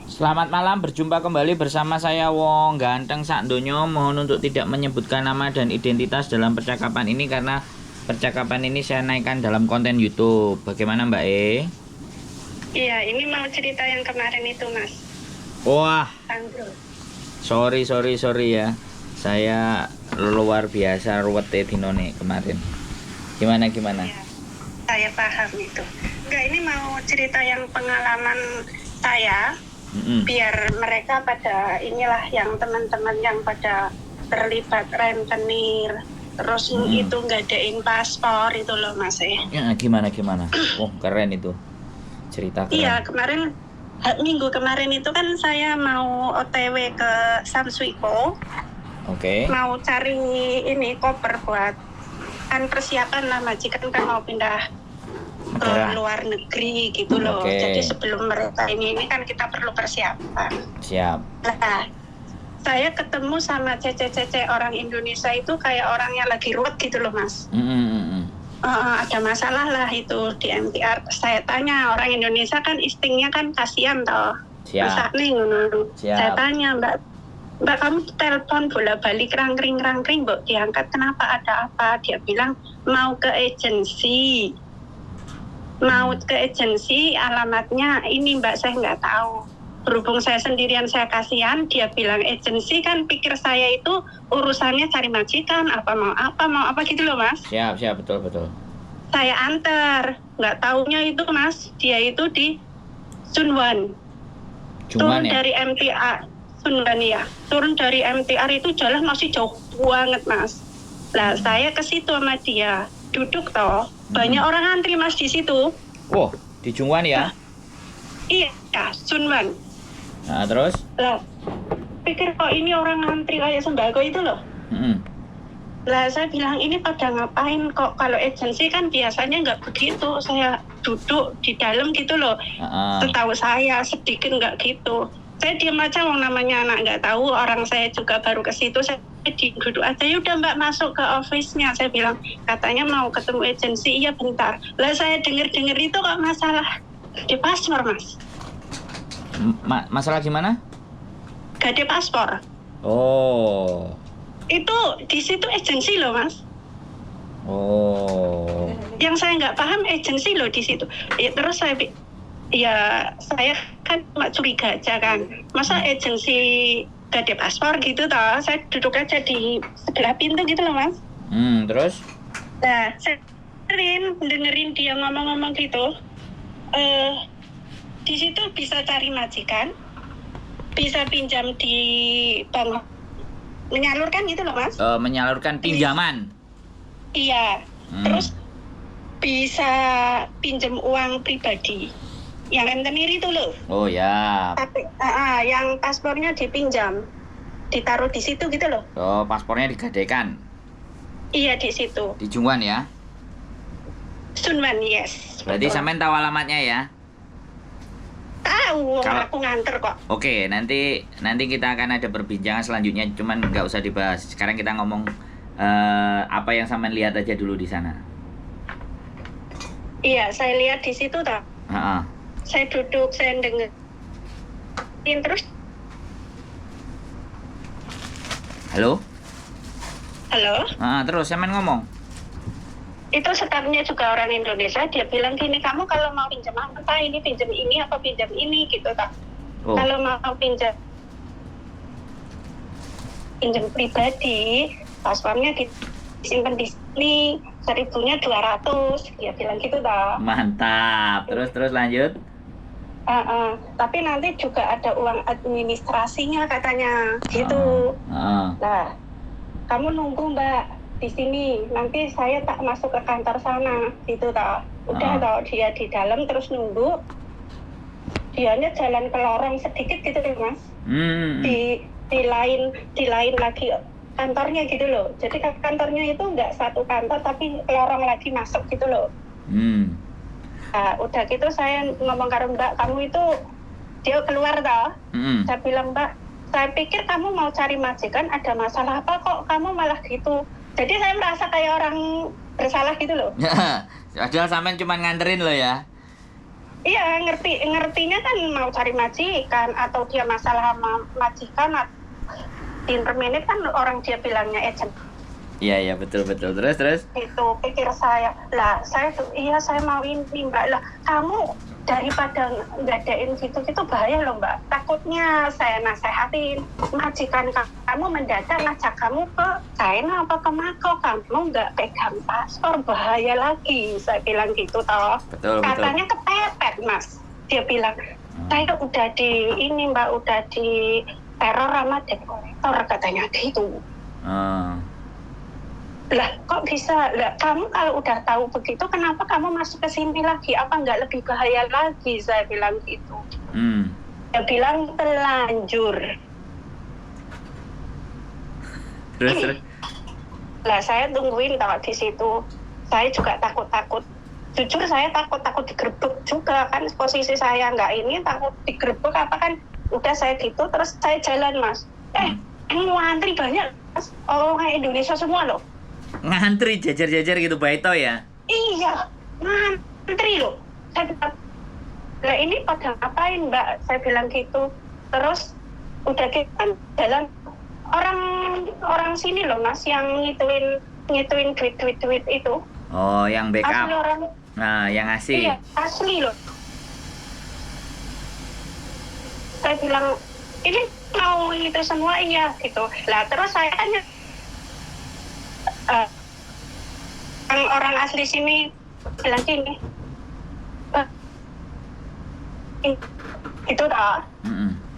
Selamat malam, berjumpa kembali bersama saya Wong Ganteng Sakdonyo. Mohon untuk tidak menyebutkan nama dan identitas dalam percakapan ini karena percakapan ini saya naikkan dalam konten YouTube. Bagaimana Mbak E? Iya, ini mau cerita yang kemarin itu, Mas. Wah, Sandro. sorry ya. Saya luar biasa ruwet dinone kemarin. Gimana? Iya, saya paham itu. Enggak, ini mau cerita yang pengalaman saya, biar mereka pada inilah yang teman-teman yang pada terlibat rentenir, terus itu ngadain paspor itu loh, Mas. Ya, gimana? Oh, keren itu. Cerita keren. Iya, kemarin minggu kemarin itu kan saya mau OTW ke Samsuiko. Oke. Mau cari ini koper buat kan persiapan lah, majikan kan mau pindah ke luar negeri gitu loh. Oke. Jadi sebelum mereka ini kan kita perlu persiapan. Siap. Nah, saya ketemu sama cece-cece orang Indonesia itu kayak orangnya lagi ruwet gitu loh, Mas. Ada masalah lah itu di MTR. Saya tanya, orang Indonesia kan istingnya kan kasihan toh. Siap. Masa nih ngono. Saya tanya, Mbak kamu telepon bolak-balik rangkring, Mbak diangkat, kenapa, ada apa? Dia bilang mau ke agensi. Alamatnya ini Mbak, saya nggak tahu. Berhubung saya sendirian, saya kasihan. Dia bilang agensi, kan pikir saya itu urusannya cari majikan, mau apa gitu loh, Mas. Siap, betul. Saya antar, nggak taunya itu, Mas, dia itu di Sunwan. Turun ya? dari MTR. Sunwan ya. Turun dari MTR itu jalan masih jauh banget, Mas. Lah, saya ke situ sama dia. Duduk toh. Banyak orang antri, Mas, di situ. Wow, di Jungwan ya? Iya, Sunwan. Nah, terus? Lah, pikir kok ini orang antri kayak sembako itu loh. Lah, saya bilang ini pada ngapain kok, kalau agensi kan biasanya nggak begitu. Saya duduk di dalam gitu loh. Setahu saya sedikit nggak gitu. Saya diam aja, namanya anak nggak tahu, orang saya juga baru ke situ. Saya duduk aja, yaudah Mbak masuk ke office-nya. Saya bilang katanya mau ketemu agensi, iya bentar. Lah, saya dengar itu kok masalah di paspor, Mas. Masalah gimana? Gak ada paspor. Oh. Itu di situ agensi loh, Mas. Oh. Yang saya nggak paham agensi loh di situ. Ya, terus saya kan cuma curiga aja kan. Masa agensi gak ada paspor gitu toh? Saya duduk aja di sebelah pintu gitu loh, Mas. Terus? Nah, saya dengerin dia ngomong-ngomong gitu. Di situ bisa cari majikan, bisa pinjam di bank, menyalurkan gitu loh, Mas. Menyalurkan pinjaman. Iya. Terus bisa pinjam uang pribadi, yang rentenir itu loh. Oh ya. Tapi yang paspornya dipinjam, ditaruh di situ gitu loh. Oh, paspornya digadaikan. Iya, di situ. Di Jungwan ya? Sunwan, yes. Berarti sampean tahu alamatnya ya? Tahu, aku nganter kok. Oke, nanti kita akan ada perbincangan selanjutnya, cuman nggak usah dibahas. Sekarang kita ngomong apa yang sampean lihat aja dulu di sana. Iya, saya lihat di situ toh. Saya duduk, saya dengerin terus. Halo? Halo? Terus sampean ngomong. Itu stafnya juga orang Indonesia. Dia bilang gini, kamu kalau mau pinjam apa, ini pinjam ini apa pinjam ini gitu tak. Kalau mau pinjam pribadi, paspornya disimpan di sini, 1.000-nya 200. Dia bilang gitu tak. Mantap. Terus lanjut. Tapi nanti juga ada uang administrasinya katanya gitu. Nah, kamu nunggu Mbak di sini, nanti saya tak masuk ke kantor sana gitu toh. Udah toh, dia di dalam terus nunggu. Dianya jalan ke lorong sedikit gitu loh, Mas. Di lain lagi kantornya gitu loh. Jadi kantornya itu nggak satu kantor tapi lorong lagi masuk gitu loh. Nah, udah gitu saya ngomong ke Mbak, kamu itu, dia keluar toh. Saya bilang, Mbak, saya pikir kamu mau cari majikan, ada masalah apa kok kamu malah gitu. Jadi saya merasa kayak orang bersalah gitu loh. Padahal sampean cuma nganterin lo ya. Iya, ngertinya kan mau cari majikan atau dia masalah sama majikan di intermenit kan orang dia bilangnya agent. Iya betul. Terus. Itu pikir saya, saya mau ini Mbak. Lah kamu daripada ngadain gitu bahaya loh Mbak. Takutnya saya nasehatin majikan kamu mendadak ngajak kamu ke China apa ke Makau, kamu nggak pegang paspor, bahaya lagi. Saya bilang gitu toh. Betul. Katanya kepepet Mas. Dia bilang, saya udah di ini Mbak, udah di teror sama debt collector katanya gitu. Lah kok bisa? Lah kamu kalau udah tahu begitu kenapa kamu masuk ke sini lagi? Apa nggak lebih bahaya lagi? Saya bilang gitu. Dia bilang telanjur. Terus. Lah saya tungguin tahu di situ. Saya juga takut. Jujur saya takut digerebek juga kan, posisi saya nggak ini, takut digerebek apa kan. Udah saya gitu terus saya jalan Mas. Ini ngantri banyak Mas. Orang Indonesia semua loh. Ngantri jajar-jajar gitu Baito ya? Iya, ngantri loh. Saya bilang, lah ini pada ngapain Mbak? Saya bilang gitu. Terus udah gitu kan jalan orang sini loh Mas yang ngituin duit itu. Oh, yang backup. Asli orang. Nah, yang ngasih. Iya, asli loh. Saya bilang ini mau itu semua iya gitu. Lah terus saya tanya orang asli sini bilang gini, gitu dah.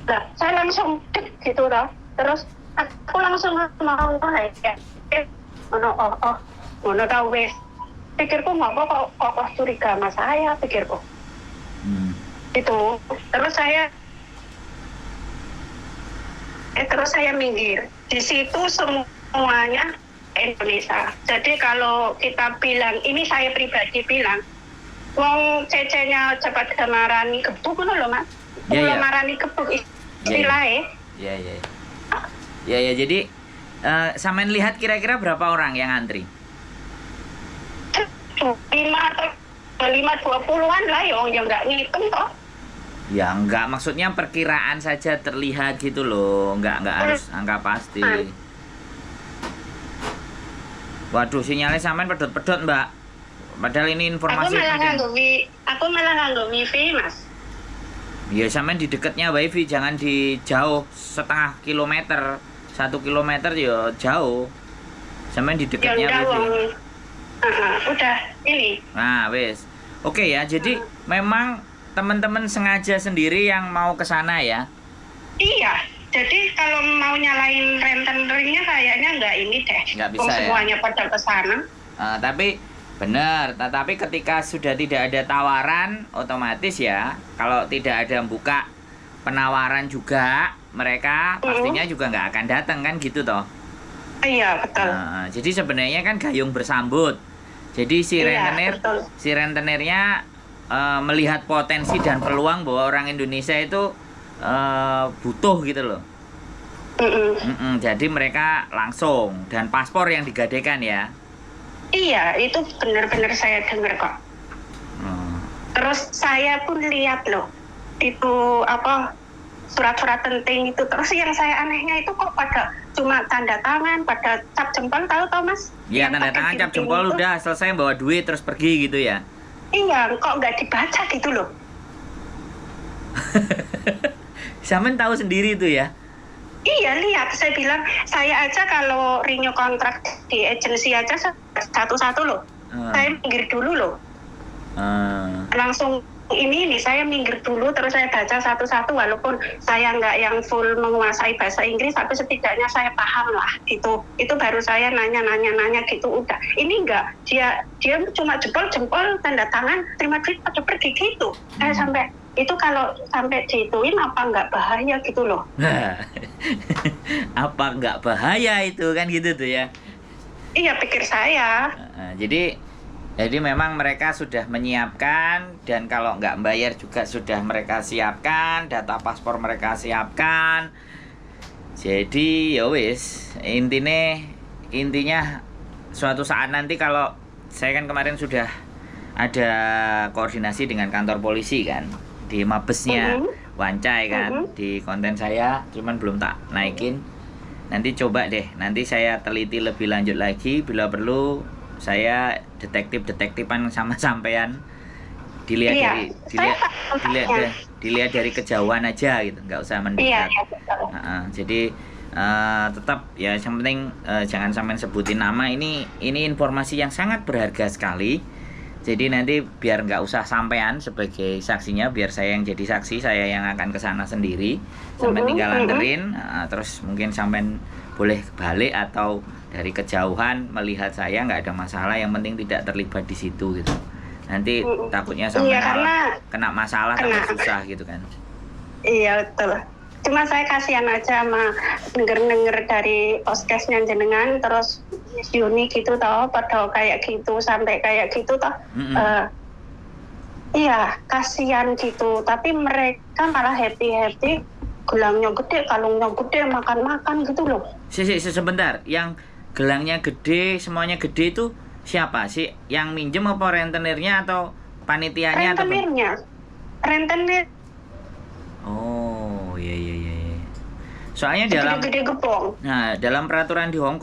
Nah, saya langsung gitu dah. Terus aku langsung mau ngono tau wes. Pikirku nggak kok curiga sama saya, pikirku. Itu. Terus saya minggir. Di situ semuanya Indonesia. Jadi kalau kita bilang, ini saya pribadi bilang, wong cecenya cepat marani gebuk ngono lho Mas. Iya. Marani gebuk istilahnya. Iya. Jadi sampean lihat kira-kira berapa orang yang antri? 20-an lah yang nggak ngitung toh. Ya enggak, maksudnya perkiraan saja terlihat gitu loh, enggak harus angka pasti. Waduh, sinyalnya sampean pedot-pedot Mbak. Padahal ini informasi. Aku malah nganggo wifi Mas. Ya sampean di dekatnya wifi, jangan di jauh setengah kilometer, 1 kilometer ya jauh. Sampean di dekatnya wifi. Udah ini. Nah wes, oke ya. Jadi memang teman-teman sengaja sendiri yang mau ke sana ya? Iya. Jadi kalau mau nyalain rentenirnya kayaknya nggak ini deh. Nggak bisa ya? Semuanya pada ke sana. Tapi benar. Tapi ketika sudah tidak ada tawaran, otomatis ya, kalau tidak ada buka penawaran juga, mereka pastinya juga nggak akan datang kan gitu toh? Iya betul. Jadi sebenarnya kan gayung bersambut. Jadi si rentenirnya melihat potensi dan peluang bahwa orang Indonesia itu butuh gitu loh. Jadi mereka langsung, dan paspor yang digadaikan ya. Iya, itu benar-benar saya dengar kok. Terus saya pun lihat loh, itu apa surat-surat penting itu. Terus yang saya anehnya itu kok pada cuma tanda tangan, pada cap jempol, tahu Mas? Iya, tanda tangan cap jempol itu. Udah selesai bawa duit terus pergi gitu ya. Iya, kok nggak dibaca gitu loh. Sampean tahu sendiri itu ya? Iya, lihat. Saya bilang, saya aja kalau renew kontrak di agensi aja satu-satu loh. Saya minggir dulu loh. Langsung ini saya minggir dulu, terus saya baca satu-satu, walaupun saya nggak yang full menguasai bahasa Inggris, tapi setidaknya saya paham lah gitu. Itu baru saya nanya gitu, udah. Ini enggak, dia cuma jempol tanda tangan, terima duit pada pergi gitu. Saya sampai itu kalau sampai dihituin apa nggak bahaya gitu loh. Apa nggak bahaya itu kan gitu tuh ya? Iya, pikir saya. Jadi memang mereka sudah menyiapkan, dan kalau nggak bayar juga sudah mereka siapkan, data paspor mereka siapkan. Jadi ya wis, intinya suatu saat nanti, kalau saya kan kemarin sudah ada koordinasi dengan kantor polisi kan di Mabesnya Wancai kan di konten saya, cuman belum tak naikin. Nanti coba deh, nanti saya teliti lebih lanjut lagi, bila perlu saya detektifan sama sampean, dilihat dilihat dari kejauhan aja gitu, nggak usah mendekat. Jadi tetap ya yang penting jangan sampai sebutin nama. Ini informasi yang sangat berharga sekali. Jadi nanti biar nggak usah sampean sebagai saksinya, biar saya yang jadi saksi, saya yang akan ke sana sendiri, sampai tinggal anterin, terus mungkin sampean boleh balik atau dari kejauhan melihat saya, nggak ada masalah, yang penting tidak terlibat di situ gitu. Nanti takutnya sampai kena masalah, tambah susah gitu kan. Iya betul. Cuma saya kasihan aja sama denger dari podcastnya jenengan, terus Yuni gitu toh, pada kayak gitu sampai kayak gitu toh. Iya kasihan gitu, tapi mereka malah happy, gelangnya gede, kalungnya gede, makan gitu loh. Sebentar, yang gelangnya gede, semuanya gede itu siapa sih? Yang minjem apa rentenirnya atau panitianya? Rentenir. Oh, iya. Soalnya gede gepong. Nah, dalam peraturan di Hong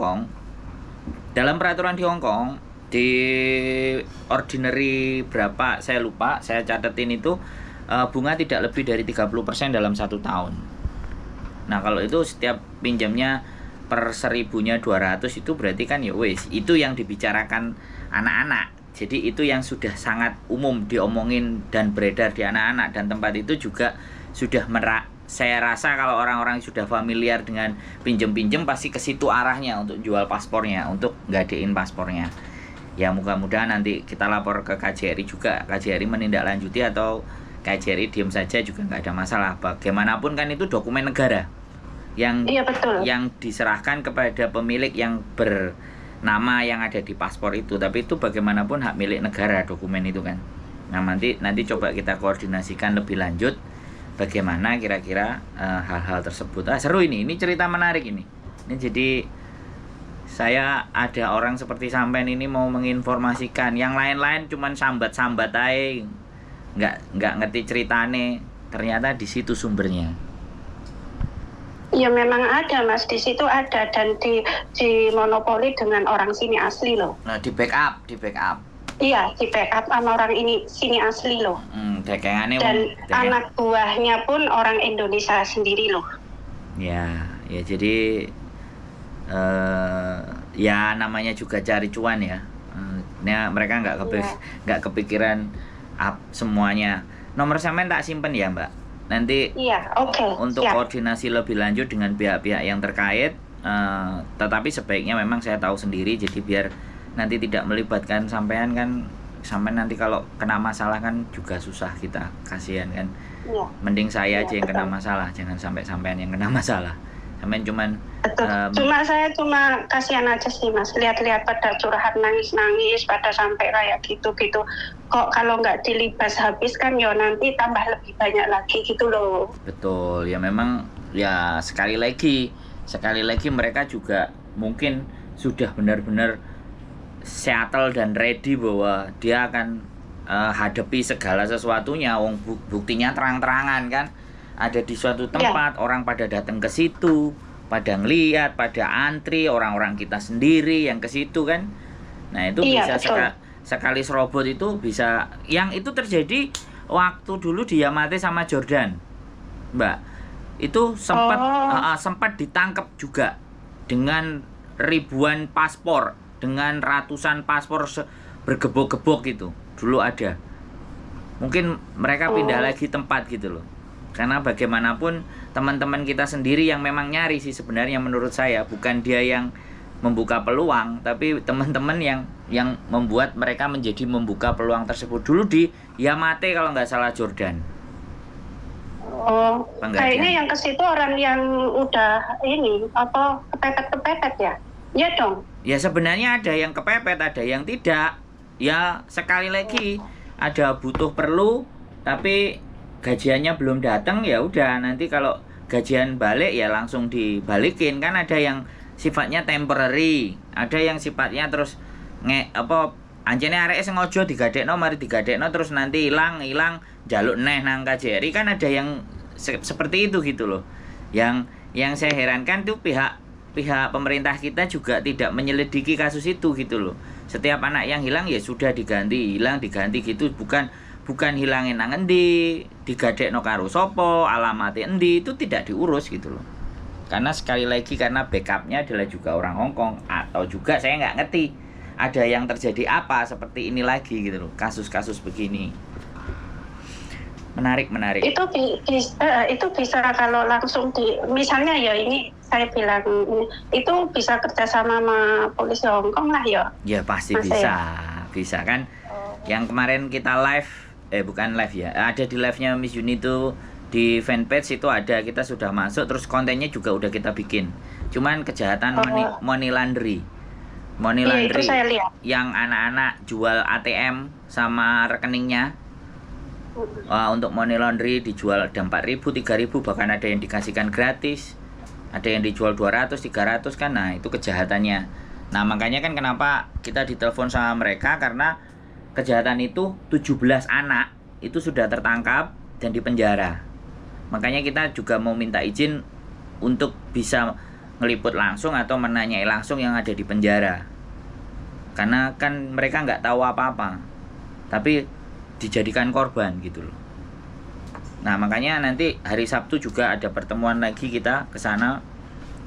Kong, di ordinary berapa saya lupa, saya catetin itu bunga tidak lebih dari 30% dalam 1 tahun. Nah, kalau itu setiap pinjamnya per 1.000-nya 200 itu berarti kan ya wes, itu yang dibicarakan anak-anak. Jadi itu yang sudah sangat umum diomongin dan beredar di anak-anak, dan tempat itu juga sudah saya rasa kalau orang-orang sudah familiar dengan pinjem-pinjem pasti ke situ arahnya untuk jual paspornya, untuk nggadein paspornya. Ya mudah-mudahan nanti kita lapor ke KJRI juga, KJRI menindaklanjuti, atau KJRI diam saja juga nggak ada masalah. Bagaimanapun kan itu dokumen negara yang yang diserahkan kepada pemilik yang bernama yang ada di paspor itu. Tapi itu bagaimanapun hak milik negara dokumen itu kan. Nah nanti coba kita koordinasikan lebih lanjut bagaimana kira-kira hal-hal tersebut. Seru ini cerita menarik ini. Ini jadi saya ada orang seperti sampean ini mau menginformasikan, yang lain-lain cuman sambat-sambat aja, nggak ngerti ceritane. Ternyata di situ sumbernya. Ya memang ada Mas, di situ ada, dan di monopoli dengan orang sini asli loh. Nah di backup. Iya, di backup sama orang sini asli loh. Dan anak buahnya pun orang Indonesia sendiri loh. Ya jadi ya namanya juga cari cuan ya. Mereka nggak kepikiran semuanya. Nomor sampean tak simpen ya Mbak. Nanti untuk koordinasi lebih lanjut dengan pihak-pihak yang terkait. Tetapi sebaiknya memang saya tahu sendiri, jadi biar nanti tidak melibatkan sampean kan. Sampean nanti kalau kena masalah kan juga susah kita, kasihan kan. Mending saya aja yang kena masalah, jangan sampai sampean yang kena masalah. Sampean cuman saya kasihan aja sih Mas, lihat-lihat pada curhat nangis-nangis, pada sampai kayak gitu. Kok kalau nggak dilibas habis kan ya nanti tambah lebih banyak lagi gitu loh. Betul, ya memang ya sekali lagi mereka juga mungkin sudah benar-benar settle dan ready bahwa dia akan hadapi segala sesuatunya. Buktinya terang-terangan kan, ada di suatu tempat, orang pada datang ke situ, pada ngeliat, pada antri, orang-orang kita sendiri yang ke situ kan. Nah itu bisa sekali serobot itu bisa. Yang itu terjadi waktu dulu di Yamate sama Jordan Mbak, itu sempat ditangkap juga dengan ribuan paspor, dengan ratusan paspor bergebok-gebok gitu. Dulu ada. Mungkin mereka pindah lagi tempat gitu loh. Karena bagaimanapun teman-teman kita sendiri yang memang nyari sih sebenarnya, menurut saya. Bukan dia yang membuka peluang, tapi teman-teman yang membuat mereka menjadi membuka peluang tersebut. Dulu di Yamate kalau nggak salah Jordan. Kayaknya yang ke situ orang yang udah kepepet ya? Iya dong. Ya sebenarnya ada yang kepepet, ada yang tidak. Ya sekali lagi ada butuh perlu, tapi gajiannya belum datang, ya udah nanti kalau gajian balik ya langsung dibalikin. Kan ada yang sifatnya temporary, ada yang sifatnya terus Anjene areke sengaja digadekno mari digadekno terus nanti hilang jaluk neh nang KJRI kan ada yang seperti itu gitu loh. Yang saya herankan tuh pihak pemerintah kita juga tidak menyelidiki kasus itu gitu loh. Setiap anak yang hilang ya sudah diganti gitu, bukan hilangin nang endi, digadekno karo sapa, alamate endi, itu tidak diurus gitu loh. Karena sekali lagi karena backupnya adalah juga orang Hongkong, atau juga saya nggak ngerti ada yang terjadi apa seperti ini lagi gitu loh, kasus-kasus begini. Menarik. Itu bisa kalau langsung misalnya ya ini saya bilang itu bisa kerjasama sama polisi Hongkong lah ya. Ya pasti bisa kan. Yang kemarin kita live, bukan live ya, ada di live-nya Miss Yuni itu di fanpage itu ada, kita sudah masuk, terus kontennya juga udah kita bikin. Cuman kejahatan money laundry itu saya lihat. Yang anak-anak jual ATM sama rekeningnya. Untuk money laundry dijual ada 4.000, 3.000, bahkan ada yang dikasihkan gratis, ada yang dijual 200, 300 kan. Nah itu kejahatannya. Nah makanya kan kenapa kita ditelepon sama mereka, karena kejahatan itu 17 anak itu sudah tertangkap dan dipenjara. Makanya kita juga mau minta izin untuk bisa ngeliput langsung atau menanyai langsung yang ada di penjara, karena kan mereka nggak tahu apa-apa tapi dijadikan korban gitu loh. Nah makanya nanti hari Sabtu juga ada pertemuan lagi, kita ke sana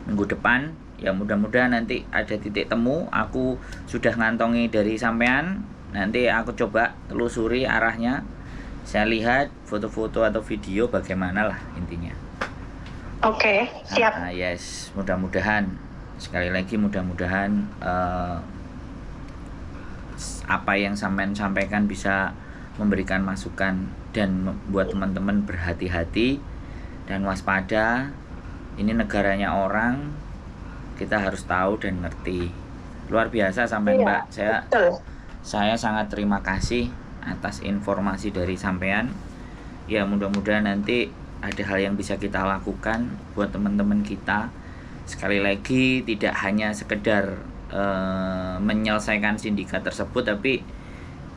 minggu depan ya, mudah-mudahan nanti ada titik temu. Aku sudah ngantongi dari sampean, nanti aku coba telusuri arahnya, saya lihat foto-foto atau video bagaimana lah intinya. Oke, siap. Yes, mudah-mudahan sekali lagi mudah-mudahan apa yang sampean sampaikan bisa memberikan masukan dan membuat teman-teman berhati-hati dan waspada. Ini negaranya orang, kita harus tahu dan ngerti. Luar biasa sampean, Mbak. Saya sangat terima kasih atas informasi dari sampean. Ya mudah-mudahan nanti ada hal yang bisa kita lakukan buat teman-teman kita. Sekali lagi tidak hanya sekedar menyelesaikan sindikat tersebut, tapi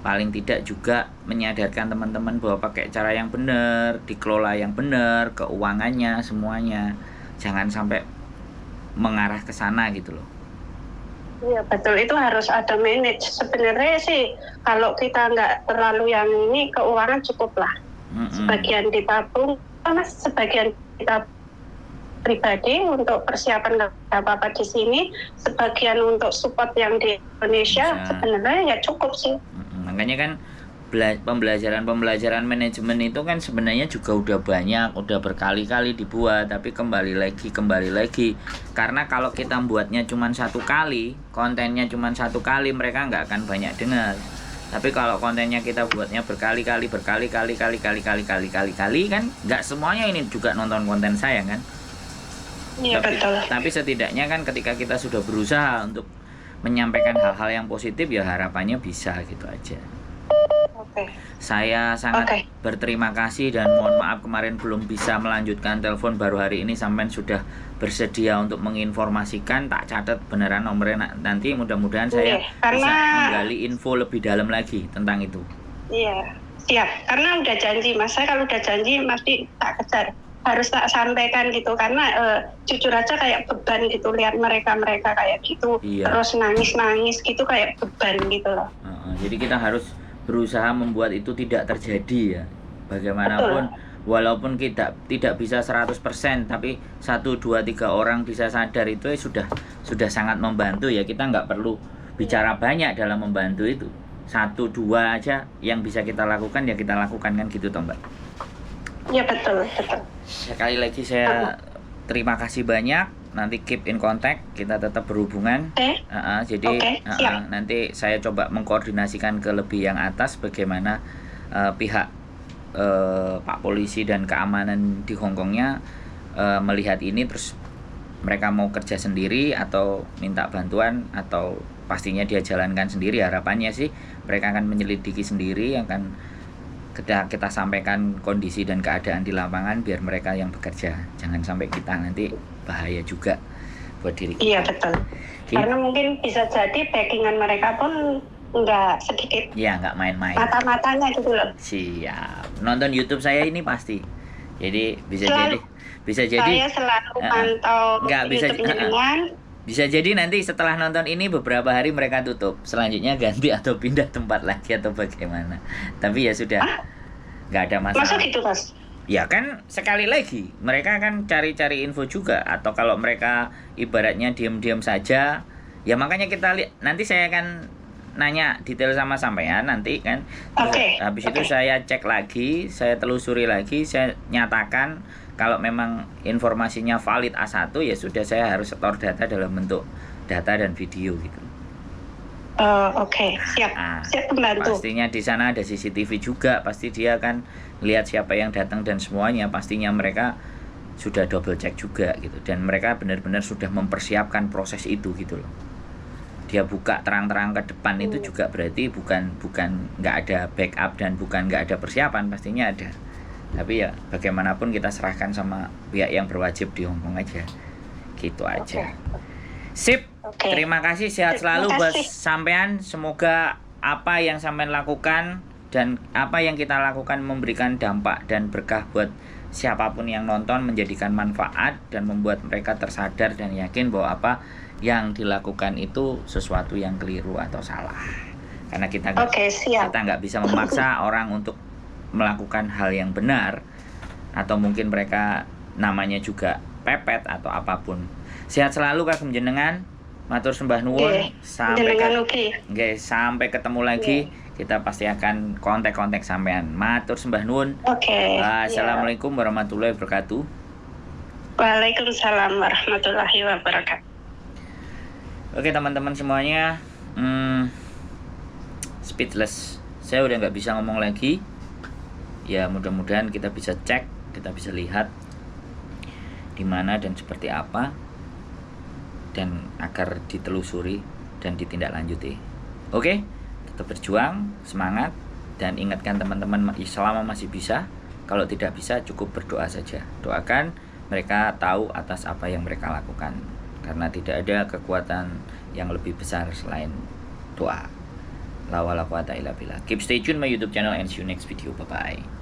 paling tidak juga menyadarkan teman-teman bahwa pakai cara yang benar, dikelola yang benar, keuangannya semuanya, jangan sampai mengarah ke sana gitu loh. Iya betul, itu harus ada manage. Sebenarnya sih kalau kita nggak terlalu yang ini, keuangan cukup lah. Sebagian ditabung, karena sebagian kita pribadi untuk persiapan apa-apa di sini, sebagian untuk support yang di Indonesia sebenarnya ya cukup sih. Makanya kan pembelajaran manajemen itu kan sebenarnya juga udah banyak, udah berkali-kali dibuat, tapi kembali lagi karena kalau kita buatnya cuma satu kali, kontennya cuma satu kali, mereka nggak akan banyak dengar. Tapi kalau kontennya kita buatnya berkali-kali kan nggak semuanya ini juga nonton konten saya kan. Iya betul. Tapi setidaknya kan ketika kita sudah berusaha untuk menyampaikan hal-hal yang positif, ya harapannya bisa gitu aja. Saya sangat berterima kasih dan mohon maaf kemarin belum bisa melanjutkan telepon, baru hari ini sampean sudah bersedia untuk menginformasikan. Tak catat beneran nomornya, nanti mudah-mudahan saya bisa menggali info lebih dalam lagi tentang itu. Iya, siap. Karena udah janji Mas, saya kalau udah janji pasti tak kejar, harus tak sampaikan gitu, karena jujur aja kayak beban gitu lihat mereka kayak gitu. Iya. Terus nangis gitu kayak beban gitu loh. Jadi kita harus berusaha membuat itu tidak terjadi ya. Bagaimanapun walaupun kita tidak bisa 100%, tapi 1, 2, 3 orang bisa sadar itu sudah sangat membantu ya. Kita nggak perlu bicara banyak dalam membantu itu. 1, 2 aja yang bisa kita lakukan ya kita lakukan kan gitu toh Mbak. Iya betul. Sekali lagi saya terima kasih banyak. Nanti keep in contact, kita tetap berhubungan. Jadi nanti saya coba mengkoordinasikan ke lebih yang atas bagaimana pihak Pak Polisi dan keamanan di Hongkongnya melihat ini, terus mereka mau kerja sendiri atau minta bantuan, atau pastinya dia jalankan sendiri. Harapannya sih mereka akan menyelidiki sendiri, akan kita sampaikan kondisi dan keadaan di lapangan biar mereka yang bekerja, jangan sampai kita nanti bahaya juga buat diri kita. Iya betul. Karena mungkin bisa jadi backingan mereka pun Enggak sedikit Iya, nggak main-main. mata-matanya gitu loh. Siap. Nonton YouTube saya ini pasti. Jadi Selalu. bisa jadi Saya selalu pantau nggak bisa YouTube jenengan. bisa jadi nanti setelah nonton ini beberapa hari mereka tutup. Selanjutnya ganti atau pindah tempat lagi atau bagaimana. Tapi ya sudah. Nggak ada masalah. Masa gitu, Mas? Ya kan sekali lagi mereka kan cari-cari info juga, atau kalau mereka ibaratnya diam-diam saja, ya makanya kita lihat nanti saya akan nanya detail sama sampean nanti kan. Habis itu saya cek lagi, saya telusuri lagi, saya nyatakan kalau memang informasinya valid A1 ya sudah, saya harus setor data dalam bentuk data dan video gitu. Siap. Siap membantu. Pastinya di sana ada CCTV juga, pasti dia kan lihat siapa yang datang dan semuanya, pastinya mereka sudah double check juga gitu, dan mereka benar-benar sudah mempersiapkan proses itu gitu loh. Dia buka terang-terang ke depan itu juga berarti bukan nggak ada backup dan bukan nggak ada persiapan, pastinya ada. Tapi ya bagaimanapun kita serahkan sama pihak yang berwajib di Hongkong aja, gitu aja. Sip. Terima kasih, sehat selalu buat sampean. Semoga apa yang sampean lakukan dan apa yang kita lakukan memberikan dampak dan berkah buat siapapun yang nonton, menjadikan manfaat dan membuat mereka tersadar dan yakin bahwa apa yang dilakukan itu sesuatu yang keliru atau salah. Karena kita nggak bisa memaksa orang untuk melakukan hal yang benar, atau mungkin mereka namanya juga pepet atau apapun. Sehat selalu kagem jenengan. Matur sembah nuwun. Sampai ketemu lagi. Kita pasti akan kontak-kontak sampean. Matur sembah nuwun. Assalamualaikum warahmatullahi wabarakatuh. Waalaikumsalam warahmatullahi wabarakatuh. Oke teman-teman semuanya, speechless. Saya udah nggak bisa ngomong lagi. Ya mudah-mudahan kita bisa cek, kita bisa lihat di mana dan seperti apa, dan agar ditelusuri dan ditindaklanjuti. Oke, tetap berjuang, semangat, dan ingatkan teman-teman selama masih bisa. Kalau tidak bisa cukup berdoa saja. Doakan mereka tahu atas apa yang mereka lakukan, karena tidak ada kekuatan yang lebih besar selain doa. La wala quwata illa billah. Keep stay tune my YouTube channel and see you next video. Bye bye.